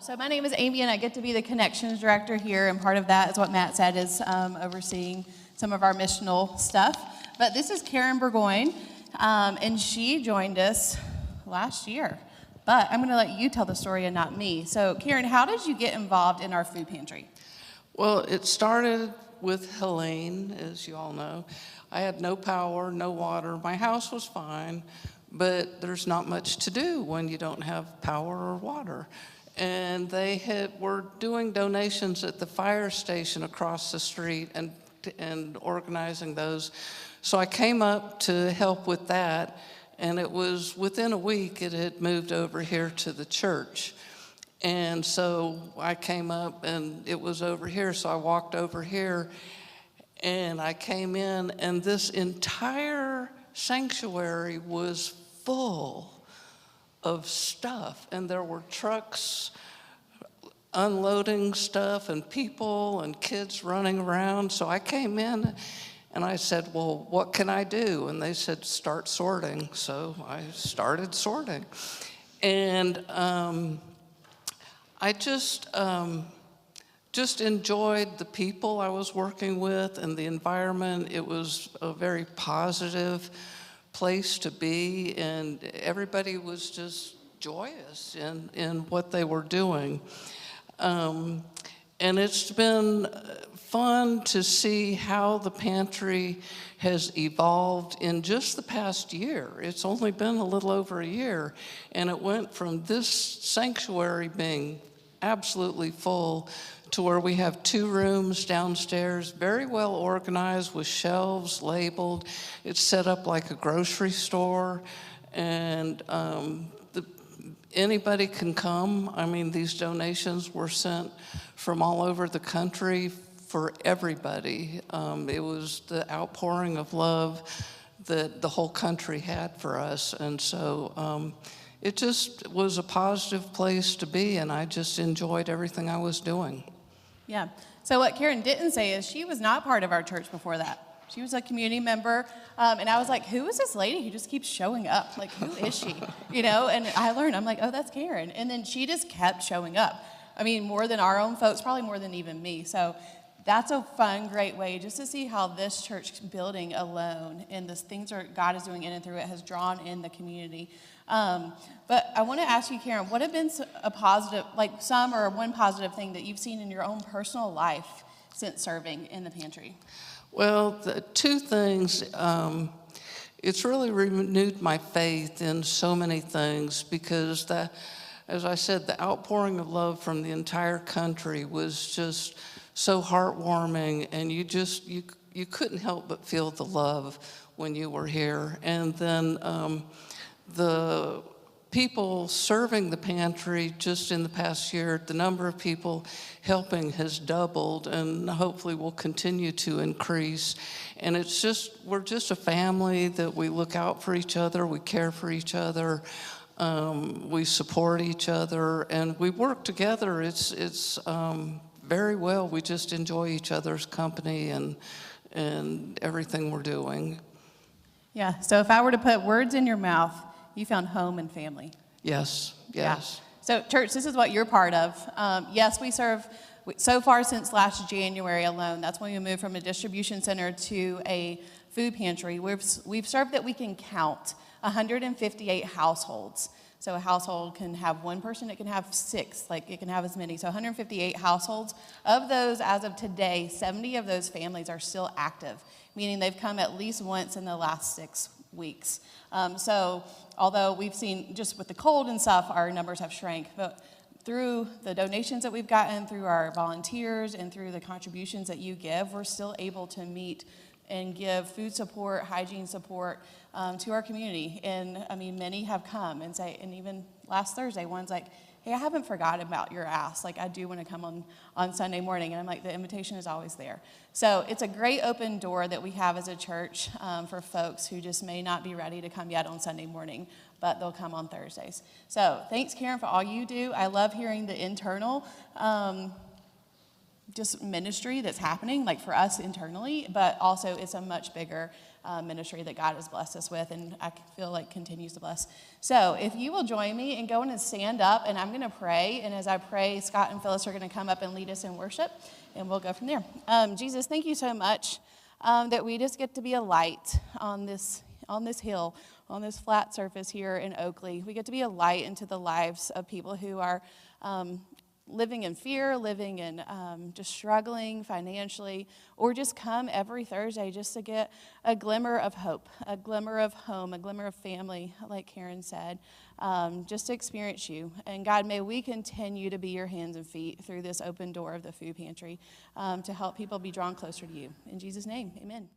So my name is Amy, and I get to be the Connections Director here, and part of that is what Matt said is overseeing some of our missional stuff. But this is Karen Burgoyne, and she joined us last year. But I'm going to let you tell the story and not me. So Karen, how did you get involved in our food pantry? Well, it started with Helene, as you all know. I had no power, no water. My house was fine, but there's not much to do when you don't have power or water. And they were doing donations at the fire station across the street and organizing those. So I came up to help with that, and it was within a week it had moved over here to the church. And so I came up and it was over here, so I walked over here and I came in, and this entire sanctuary was full of stuff, and there were trucks unloading stuff and people and kids running around. So I came in and I said, well, what can I do? And they said, start sorting. So I started sorting. And I just enjoyed the people I was working with and the environment. It was a very positive place to be, and everybody was just joyous in what they were doing. And it's been fun to see how the pantry has evolved in just the past year. It's only been a little over a year, and it went from this sanctuary being absolutely full to where we have 2 rooms downstairs, very well organized with shelves labeled. It's set up like a grocery store, and anybody can come. I mean, these donations were sent from all over the country for everybody. It was the outpouring of love that the whole country had for us, and so it just was a positive place to be, and I just enjoyed everything I was doing. Yeah. So what Karen didn't say is she was not part of our church before that. She was a community member, and I was like, who is this lady who just keeps showing up? Like, who is she? You know, and I learned, I'm like, oh, that's Karen. And then she just kept showing up. I mean, more than our own folks, probably more than even me. So that's a fun, great way just to see how this church building alone and the things that God is doing in and through it has drawn in the community. But I want to ask you, Karen, what have been a positive, like some or one positive thing that you've seen in your own personal life since serving in the pantry? Well, the 2 things, it's really renewed my faith in so many things, because as I said, the outpouring of love from the entire country was just so heartwarming, and you couldn't help but feel the love when you were here. And then the people serving the pantry just in the past year, the number of people helping has doubled, and hopefully will continue to increase. And we're just a family that we look out for each other, we care for each other, we support each other, and we work together. It's very well. We just enjoy each other's company and everything we're doing. Yeah, so if I were to put words in your mouth, you found home and family. Yes. Yeah. So church, this is what you're part of. Yes, we serve, so far since last January alone, that's when we moved from a distribution center to a food pantry. We've served that we can count 158 households. So a household can have 1 person, it can have 6, like it can have as many. So 158 households. Of those, as of today, 70 of those families are still active, meaning they've come at least once in the last 6 weeks. So although we've seen just with the cold and stuff, our numbers have shrank, but through the donations that we've gotten, through our volunteers, and through the contributions that you give, we're still able to meet and give food support, hygiene support to our community. And I mean, many have come and say, and even last Thursday, one's like, hey, I haven't forgotten about your ask. Like, I do want to come on Sunday morning. And I'm like, the invitation is always there. So it's a great open door that we have as a church for folks who just may not be ready to come yet on Sunday morning, but they'll come on Thursdays. So thanks, Karen, for all you do. I love hearing the internal just ministry that's happening, like for us internally, but also it's a much bigger ministry that God has blessed us with, and I feel like continues to bless. So if you will join me and go in and stand up, and I'm going to pray, and as I pray, Scott and Phyllis are going to come up and lead us in worship, and we'll go from there. Jesus, thank you so much that we just get to be a light on this hill, on this flat surface here in Oakley. We get to be a light into the lives of people who are living in fear, living in just struggling financially, or just come every Thursday just to get a glimmer of hope, a glimmer of home, a glimmer of family, like Karen said, just to experience you. And God, may we continue to be your hands and feet through this open door of the food pantry to help people be drawn closer to you. In Jesus' name, amen.